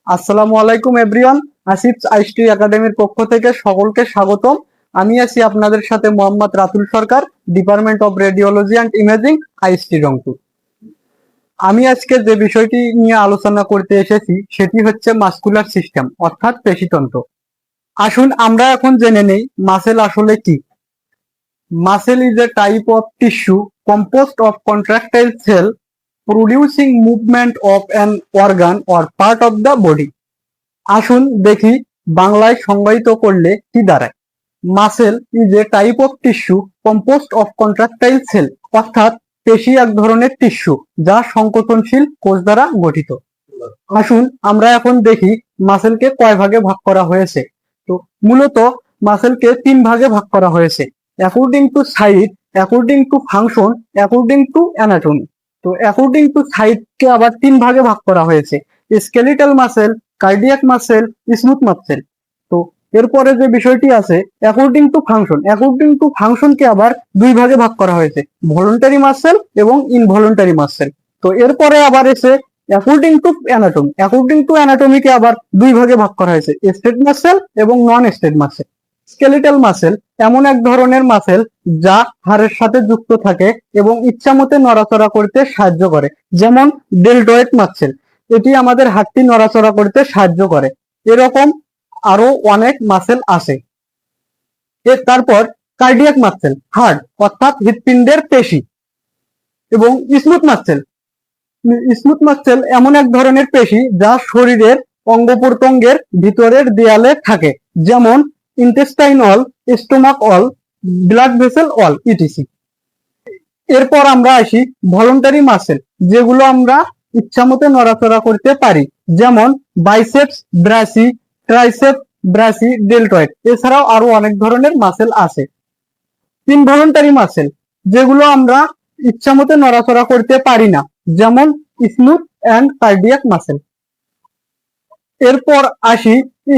আসসালামু আলাইকুম এভরিওয়ান। আসিফ আইসটি একাডেমির পক্ষ থেকে সকলকে স্বাগতম। আমি আছি আপনাদের সাথে Mohammad Ratul Sarkar, department of radiology and imaging, আইসটি রংপুর। আমি আজকে যে বিষয়টি নিয়ে আলোচনা করতে এসেছি সেটি হচ্ছে মাসকুলার সিস্টেম অর্থাৎ পেশিতন্ত্র। আসুন আমরা এখন জেনে নেই মাসেল আসলে কি। Muscle is a type of tissue composed of contractile cell producing movement of an organ or part of the body. আসুন দেখি বাংলায় সংজ্ঞায়িত করলে কি দাঁড়ায়। Muscle is a type of tissue composed of contractile cell, অর্থাৎ পেশি এক ধরনের টিস্যু যা সংকোচনশীল কোষ দ্বারা গঠিত। আসুন আমরা এখন দেখি মাসেলকে কয় ভাগে ভাগ করা হয়েছে। তো মূলত মাসেলকে 3 ভাগে ভাগ করা হয়েছে, according to size, according to function, according to anatomy. তো অ্যাকর্ডিং টু সাইজকে আবার 3 ভাগে ভাগ করা হয়েছে, skeletal muscle, cardiac muscle, smooth muscle. তো এরপরে যে বিষয়টি আছে according to function, according to ফাংশনকে আবার 2 ভাগে ভাগ করা হয়েছে, ভলান্টারি মাসেল এবং ইনভলান্টারি মাসেল। তো এরপরে আবার এসে according to anatomy, according to অ্যানাটমিকে আবার 2 ভাগে ভাগ করা হয়েছে, স্টেট মাসেল এবং non state muscle. Skeletal muscle এমন এক ধরনের মাসেল যা হাড়ের সাথে যুক্ত থাকে এবং ইচ্ছামতে নড়াচড়া করতে সাহায্য করে, যেমন ডেলটয়েড মাসেল, এটি আমাদের হাড়টি নড়াচড়া করতে সাহায্য করে। এরকম আরো অনেক মাসেল আছে। তারপর কার্ডিয়াক মাসেল, হার্ট অর্থাৎ হৃৎপিণ্ডের পেশি। এবং স্মুথ মাসেল, স্মুথ মাসেল এমন এক ধরনের পেশি যা শরীরের অঙ্গ প্রত্যঙ্গের ভিতরের দেয়ালে থাকে, যেমন ইন্টেস্টাইন ওয়াল, স্টোমাক ওয়াল, ব্লাড ভেসেল ওয়াল, ইটিসি। এরপর আমরা আসি ভলান্টারি মাসেল, যেগুলো আমরা ইচ্ছামতে নড়াচড়া করতে পারি, যেমন biceps Brassey, triceps Brassey, deltoid. এছাড়াও আরো অনেক ধরনের মাসেল আছে। ইনভলান্টারি মাসেল, যেগুলো আমরা ইচ্ছামতে নড়াচড়া করতে পারি না, যেমন স্মুথ অ্যান্ড কার্ডিয়াক মাসেল। এরপর আসি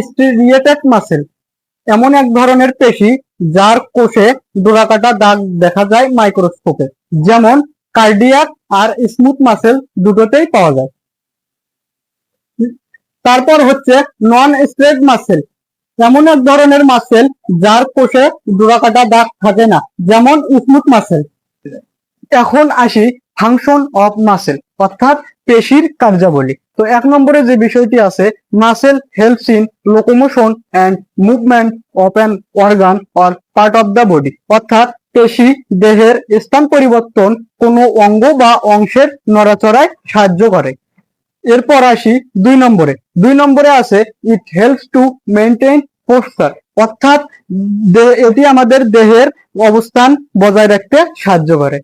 স্ট্রিয়েটেড মাসেল, এমন এক ধরনের পেশি যার কোষে ডোরাকাটা দাগ দেখা যায় মাইক্রোস্কোপে, যেমন কার্ডিয়াক আর স্মুথ মাসেল দুটোতেই পাওয়া যায়। তারপর হচ্ছে নন স্ট্রেট মাসেল, এমন এক ধরনের মাসেল যার কোষে ডোরাকাটা দাগ থাকে না, যেমন স্মুথ মাসেল। এখন আসি ফাংশন অফ মাসেল অর্থাৎ পেশির কার্যাবলী। তো 1 নম্বরে যে বিষয়টি আছে, muscle helps in locomotion and movement of an organ or part of the body, অর্থাৎ পেশি দেহের স্থান পরিবর্তন কোনো অঙ্গ বা অংশের নড়াচড়ায় সাহায্য করে। এরপর আসি 2 নম্বরে। 2 নম্বরে আছে it helps to maintain poster, অর্থাৎ এটি আমাদের দেহের অবস্থান বজায় রাখতে সাহায্য করে।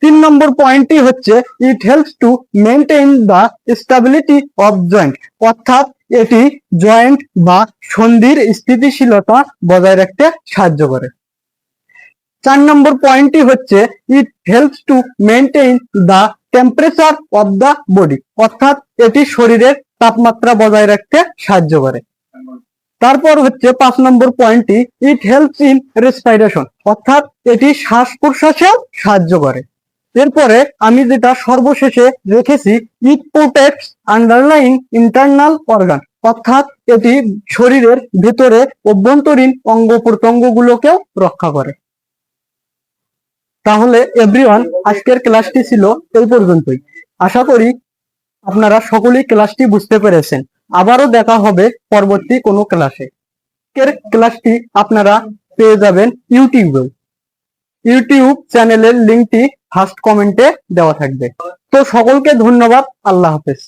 3 নম্বর পয়েন্টটি হচ্ছে it helps to maintain the stability of joint, অর্থাৎ এটি জয়েন্ট বা সন্ধির স্থিতিশীলতা বজায় রাখতে সাহায্য করে। 4 নম্বর পয়েন্টটি হচ্ছে it helps to maintain the temperature of the body, অর্থাৎ এটি শরীরের তাপমাত্রা বজায় রাখতে সাহায্য করে। তারপর হচ্ছে 5 নম্বর পয়েন্টটি ইট হেল্পস ইন রেসপিরেশন, অর্থাৎ এটি শ্বাস প্রশ্বাসেও সাহায্য করে। এরপরে আমি যেটা সর্বশেষে রেখেছি, ইট প্রোটেক্টস আন্ডারলাইং ইন্টারনাল অর্গান, অর্থাৎ এটি শরীরের ভেতরে অভ্যন্তরীণ অঙ্গ প্রত্যঙ্গগুলোকেও রক্ষা করে। তাহলে এভরিওয়ান, আজকের ক্লাসটি ছিল এই পর্যন্তই। আশা করি আপনারা সকলেই ক্লাসটি বুঝতে পেরেছেন। আবারও দেখা হবে পরবর্তী কোনো ক্লাসে। আজকের ক্লাসটি আপনারা পেয়ে যাবেন ইউটিউবে। ইউটিউব চ্যানেলের লিঙ্কটি ফার্স্ট কমেন্টে দেওয়া থাকবে। তো সকলকে ধন্যবাদ। আল্লাহ হাফেজ।